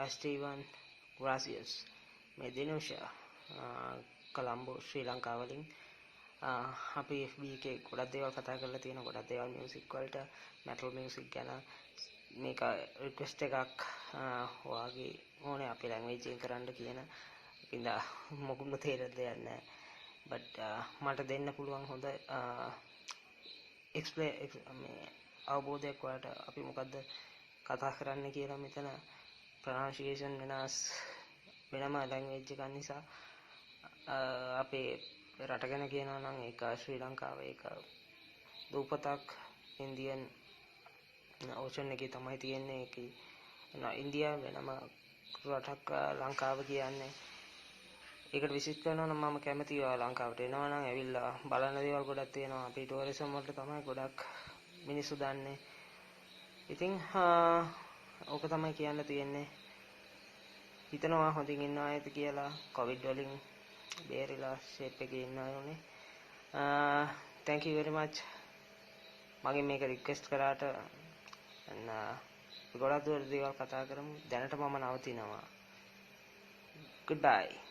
Esteban, gracias. මේ දිනුෂා කොළඹ ශ්‍රී ලංකාව වලින් අපි FB එකේ ගොඩක් දේවල් කතා කරලා තියෙනවා. ගොඩක් දේවල් මියුසික් වලට, මෙටල් මියුසික් ගැන. මේක රික්වෙස්ට් එකක් ඔයාගේ ඕනේ අපේ ලැන්ග්වේජ් එකෙන් කරන්න කියන ඉඳා මොකුත් තේරෙන්න දෙයක් නැහැ. but මට දෙන්න පුළුවන් හොඳ මේ අවබෝධයක් ඔයාලට අපි මොකද්ද කතා කරන්න කියලා. මෙතන pronunciation වෙනස් වෙනම ලැන්ග්වේජ් එකක් නිසා අපේ රට ගැන කියනවා නම් ඒක ශ්‍රී ලංකාව, ඒක දූපතක් ඉන්දියන් ඕෂන් එකේ තමයි තියෙන්නේ. ඒකේ ඉන්දියාව වෙනම රටක් ලංකාව කියන්නේ. ඒකට විසිට් කරනවා නම් මම කැමතියි ඔයා ලංකාවට එනවා නම් ඇවිල්ලා බලන්න දේවල් ගොඩක් තියෙනවා. අපි ටුවරිසම් වලට තමයි ගොඩක් මිනිස්සු දන්නේ. ඉතින් ඕක තමයි කියන්න තියෙන්නේ. හිතනවා හොඳින් ඉන්නවා ඇති කියලා. කොවිඩ් වලින් බේරිලා ෂේප් එකේ ඉන්නවා ඕනේ. thank you very much. මගෙන් මේක රික්වෙස්ට් කරාට ගොඩක් දේවල් කතා කරමු. දැනට මම නවතිනවා. goodbye.